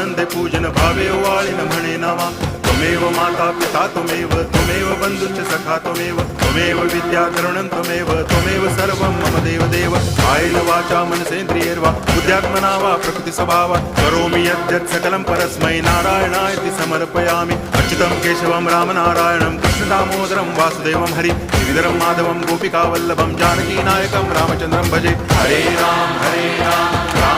आनंदे पूजन भावे वाळिन म्हणे नामा त्वमेव माता पिता त्वमेव बंधुश्च सखा त्वमेव विद्या तरुणं त्वमेव सर्वं मम देव कायेन वाचा मनसेन्द्रियैर्वा बुद्ध्यात्मना वा प्रकृति स्वभावात् करोमि यद्यत् सकलं परस्मै नारायणायति समर्पयामि अच्युतं केशवं रामनारायणं कृष्णदामोदरं वासुदेवं हरि गिरिधरं माधवं गोपिकावल्लभं जानकीनायकं रामचन्द्रं भजे हरे राम